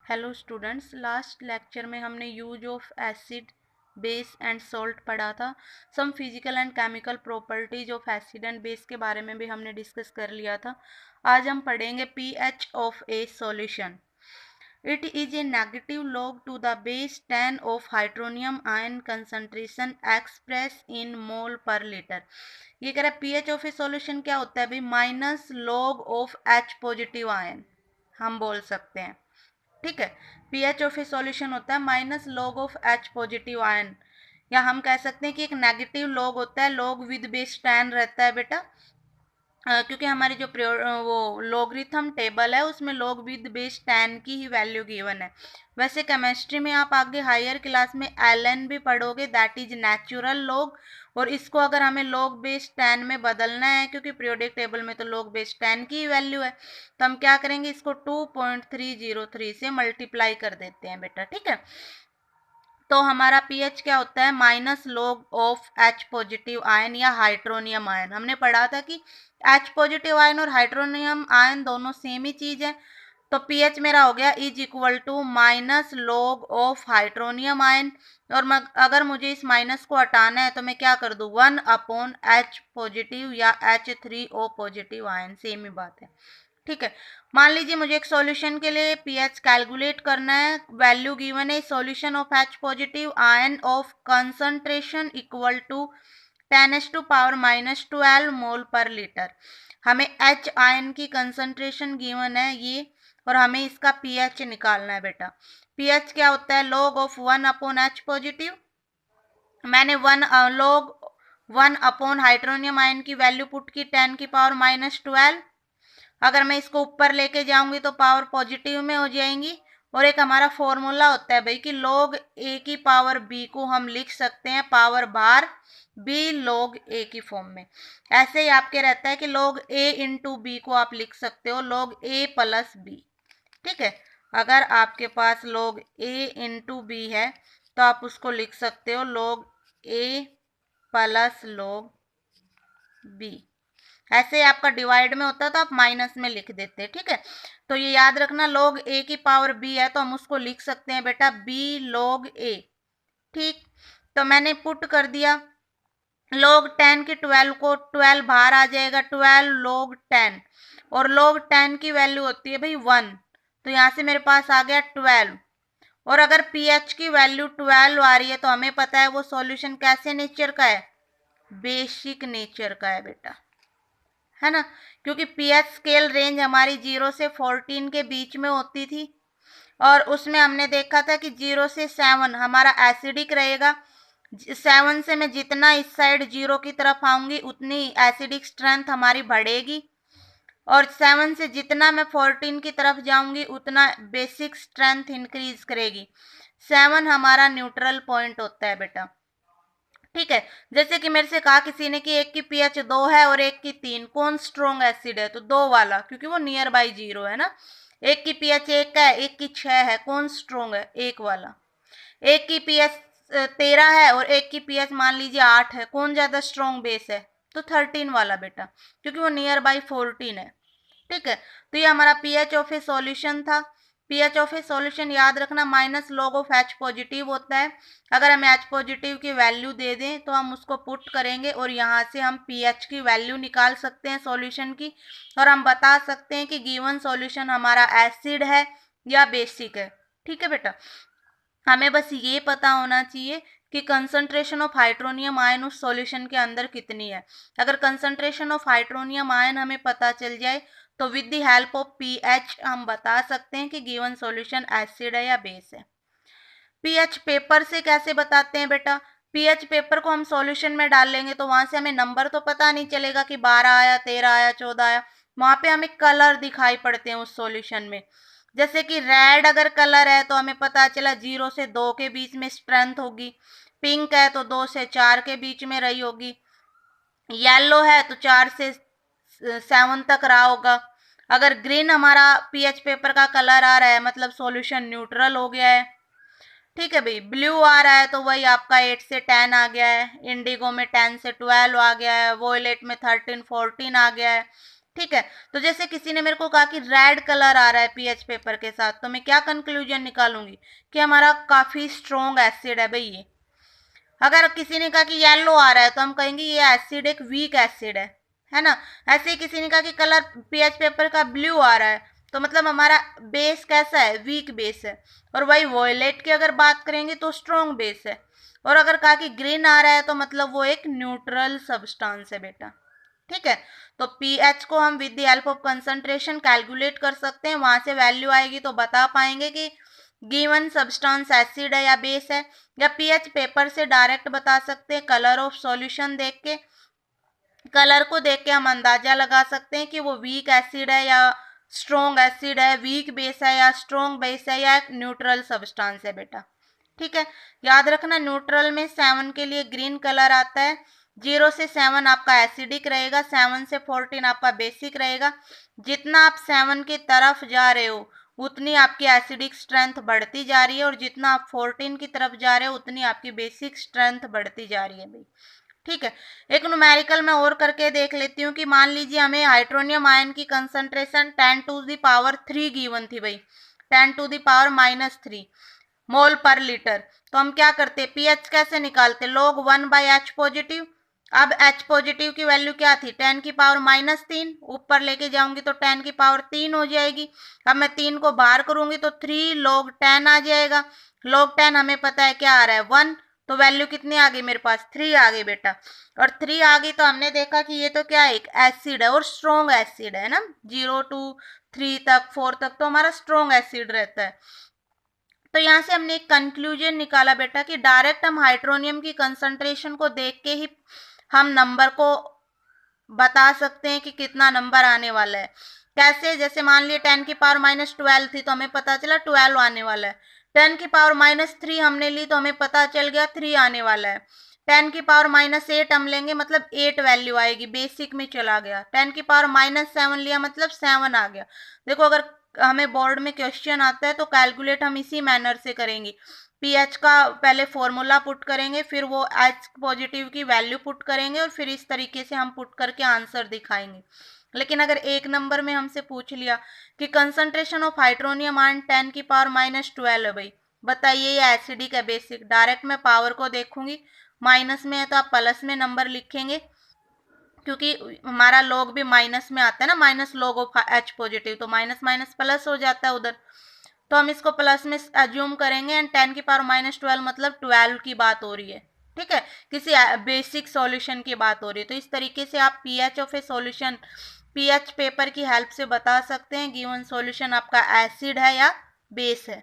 Hello students, last lecture में हमने use of acid base and salt पढ़ा था। Some physical and chemical properties of acid and base के बारे में भी हमने डिस्कस कर लिया था। आज हम पढ़ेंगे pH of a solution. It is a negative log to the base 10 of hydronium ion concentration expressed in mole per litre. ये कह रहा है पीएच ऑफ ए सॉल्यूशन क्या होता है भाई, minus log of H positive ion हम बोल सकते हैं। ठीक है, पीएच ऑफ ए सॉल्यूशन होता है minus log of H positive ion, या हम कह सकते हैं कि एक नेगेटिव log होता है, log विद बेस 10 रहता है बेटा। क्योंकि हमारी जो वो लॉगरिथम टेबल है उसमें log विद बेस 10 की ही वैल्यू गिवन है। वैसे केमिस्ट्री में आप आगे हायर क्लास में ln भी पढ़ोगे, दैट इज नेचुरल log, और इसको अगर हमें log बेस 10 में बदलना है, क्योंकि पीरियोडिक टेबल में तो log बेस 10 की ही वैल्यू है, तो हम क्या करेंगे, इसको 2.303 से मल्टीप्लाई कर देते हैं बेटा। ठीक है, तो हमारा पीएच क्या होता है, minus log of H positive ion या हाइड्रोनियम आयन। हमने पढ़ा था कि एच पॉजिटिव आयन और हाइड्रोनियम आयन दोनों सेम ही चीज है, तो पीएच मेरा हो गया is equal to minus log of hydronium ion. और अगर मुझे इस माइनस को हटाना है तो मैं क्या कर दूं, 1/एच पॉजिटिव या H3O पॉजिटिव आयन, सेम ही बात है। ठीक है, मान लीजिए मुझे एक सॉल्यूशन के लिए पीएच कैलकुलेट करना है। वैल्यू गिवन है, solution of H positive ion of concentration equal to 10⁻⁻12 mole per litre. हमें एच आयन की कंसंट्रेशन गिवन है ये, और हमें इसका पीएच निकालना है बेटा। पीएच क्या होता है, log ऑफ 1/एच पॉजिटिव। मैंने log 1 हाइड्रोनियम आयन की वैल्यू पुट की 10⁻⁻12। अगर मैं इसको ऊपर लेके जाऊंगी तो पावर पॉजिटिव में हो जाएंगी। और एक हमारा फॉर्मूला होता है भाई कि log a की पावर b को हम लिख सकते हैं power bar b log a की फॉर्म में। ऐसे ही आपके रहता है कि log a इंटू b को आप लिख सकते हो log a प्लस b। ठीक है, अगर आपके पास log a इंटू b है तो आप उसको लिख सकते हो log a plus log b। ऐसे आपका डिवाइड में होता है तो आप माइनस में लिख देते हैं। ठीक है, तो ये याद रखना, log a की पावर b है तो हम उसको लिख सकते हैं बेटा b log a। ठीक, तो मैंने पुट कर दिया, log 10 की 12 को 12 बाहर आ जाएगा, 12 log 10, और log 10 की वैल्यू होती है भाई 1, तो यहाँ से मेरे पास आ गया 12। और अगर pH की वैल्यू 12 आ रही है तो हमें पता है वो सॉल्यूशन कैसे नेचर का है, बेसिक नेचर का है बेटा, है ना। क्योंकि पीएच स्केल रेंज हमारी 0 से 14 के बीच में होती थी, और उसमें हमने देखा था कि 0 से 7 हमारा एसिडिक रहेगा। 7 से मैं जितना इस साइड 0 की तरफ आऊंगी उतनी एसिडिक स्ट्रेंथ हमारी बढ़ेगी, और 7 से जितना मैं 14 की तरफ जाऊंगी उतना बेसिक स्ट्रेंथ इंक्रीज करेगी। 7 हमारा न्यूट्रल पॉइंट होता है बेटा। ठीक है, जैसे कि मेरे से कहा किसी ने कि एक की पीएच 2 है और एक की 3, कौन स्ट्रॉन्ग एसिड है, तो 2 वाला, क्योंकि वो नियर बाई 0 है ना। एक की पीएच 1 का है, एक की 6 है, कौन स्ट्रॉन्ग है, 1 वाला। एक की पीएच 13 है और एक की पीएच मान लीजिए 8 है, कौन ज्यादा स्ट्रॉन्ग बेस है, तो 13 वाला बेटा, क्योंकि वो नियर बाई 14 है। ठीक है, तो ये हमारा पीएच ऑफ ए सॉल्यूशन था। पीएच ऑफ ए सॉल्यूशन याद रखना minus log of H positive होता है। अगर हमें एच पॉजिटिव की वैल्यू दे दें तो हम उसको पुट करेंगे और यहाँ से हम पीएच की वैल्यू निकाल सकते हैं सॉल्यूशन की, और हम बता सकते हैं कि गिवन सॉल्यूशन हमारा एसिड है या बेसिक है। ठीक है बेटा, हमें बस ये पता होना चाहिए कि कंसंट्रेशन ऑफ हाइड्रोनियम आयन उस सॉल्यूशन के अंदर कितनी है। अगर कंसंट्रेशन ऑफ हाइड्रोनियम आयन हमें पता चल जाए तो with the help of pH हम बता सकते हैं कि गिवन सॉल्यूशन एसिड है या बेस है। पीएच पेपर से कैसे बताते हैं बेटा, पीएच पेपर को हम सॉल्यूशन में डाल लेंगे तो वहां से हमें नंबर तो पता नहीं चलेगा कि 12 आया, 13 आया, 14 आया, वहां पे हमें कलर दिखाई पड़ते हैं उस सॉल्यूशन में। जैसे कि रेड अगर कलर है तो हमें पता चला 0 से 2 के बीच में स्ट्रेंथ होगी, पिंक है तो 2 से 4 के बीच में रही होगी, येलो है तो 4 से 7 तक रहा होगा। अगर ग्रीन हमारा पीएच पेपर का कलर आ रहा है मतलब सॉल्यूशन न्यूट्रल हो गया है। ठीक है भाई, ब्लू आ रहा है तो वही आपका 8 से 10 आ गया है, इंडिगो में 10 से 12 आ गया है, वोयलेट में 13 14 आ गया है। ठीक है। तो जैसे किसी ने मेरे को कहा कि रेड कलर आ रहा है पीएच पेपर के साथ, तो मैं क्या कंक्लूजन निकालूंगी कि हमारा काफी स्ट्रॉन्ग एसिड है भाई ये। अगर किसी ने कहा कि येलो आ रहा है तो हम कहेंगे ये एसिड एक वीक एसिड है ना। ऐसे ही किसी ने कहा कि कलर पीएच पेपर का ब्लू आ रहा है तो मतलब हमारा बेस कैसा है, वीक बेस है। और वही वॉयलेट की अगर बात करेंगे तो स्ट्रॉन्ग बेस है। और अगर कहा कि ग्रीन आ रहा है तो मतलब वो एक न्यूट्रल सब्सटेंस है बेटा। ठीक है। तो पीएच को हम with the help of concentration calculate कर सकते हैं, वहां से वैल्यू आएगी तो बता पाएंगे कि गिवन सब्सटेंस एसिड है या बेस है। या पीएच पेपर से डायरेक्ट बता सकते हैं, कलर ऑफ सॉल्यूशन देख के, कलर को देख के हम अंदाजा लगा सकते हैं कि वो वीक एसिड है या स्ट्रॉन्ग एसिड है, वीक बेस है या स्ट्रॉन्ग बेस है या एक न्यूट्रल सब्सटेंस है बेटा। ठीक है। याद रखना न्यूट्रल में 7 के लिए ग्रीन कलर आता है, 0 से 7 आपका एसिडिक रहेगा, 7 से 14 आपका बेसिक रहेगा। जितना आप 7 की तरफ जा रहे हो उतनी आपकी एसिडिक स्ट्रेंथ बढ़ती जा रही है, और जितना आप 14 की तरफ जा रहे हो उतनी आपकी बेसिक स्ट्रेंथ बढ़ती जा रही है भाई। ठीक है। एक न्यूमेरिकल में और करके देख लेती हूँ कि मान लीजिए हमें हाइड्रोनियम आयन की concentration 10 to the power 3 given थी भाई, 10 to the power -3 mole per litre. तो हम क्या करते, पीएच कैसे निकालते, log 1/H पॉजिटिव। अब H पॉजिटिव की वैल्यू क्या थी, 10 की पावर -3, ऊपर लेके जाऊंगी तो 10 की पावर 3 हो जाएगी। अब मैं 3 को बाहर करूंगी तो 3 log 10 आ जाएगा। log 10 हमें पता है क्या आ रहा है, 1। तो वैल्यू कितनी आ गई मेरे पास, 3 आ गई बेटा। और 3 आ गई तो हमने देखा कि ये तो क्या है, एक एसिड है और स्ट्रॉन्ग एसिड है ना। 0 to 3 तक, 4 तक तो हमारा स्ट्रॉन्ग एसिड रहता है। तो यहाँ से हमने एक कंक्लूजन निकाला बेटा कि डायरेक्ट हम हाइड्रोनियम की कंसंट्रेशन को देख के ही हम नंबर को बता सकते हैं कि कितना नंबर आने वाला है। कैसे, जैसे मान लिया 10 की पावर -12 थी तो हमें पता चला 12 आने वाला है। 10 की पावर -3 हमने ली तो हमें पता चल गया 3 आने वाला है। 10 की पावर -8 हम लेंगे मतलब 8 वैल्यू आएगी, बेसिक में चला गया। 10 की पावर -7 लिया मतलब 7 आ गया। देखो अगर हमें बोर्ड में क्वेश्चन आता है तो कैलकुलेट हम इसी मैनर से करेंगे। पीएच का पहले फॉर्मूला पुट करेंगे, फिर वो एच पॉजिटिव की वैल्यू पुट करेंगे और फिर इस तरीके से हम पुट करके आंसर दिखाएंगे। लेकिन अगर एक नंबर में हमसे पूछ लिया कि कंसंट्रेशन ऑफ हाइड्रोनियम आयन 10 की पावर -12 है भाई, बताइए ये एसिडिक है बेसिक, डायरेक्ट मैं पावर को देखूंगी, माइनस में है तो आप प्लस में नंबर लिखेंगे क्योंकि हमारा लॉग भी माइनस में आता है ना, minus log of H positive, तो माइनस माइनस प्लस हो जाता है उधर। तो हम इसको प्लस में एज्यूम करेंगे एंड 10 की पावर -12 मतलब 12 की बात हो रही है। ठीक है, किसी बेसिक सॉल्यूशन की बात हो रही है। तो इस तरीके से आप pH of a solution pH paper की हेल्प से बता सकते हैं गिवन सॉल्यूशन आपका एसिड है या बेस है।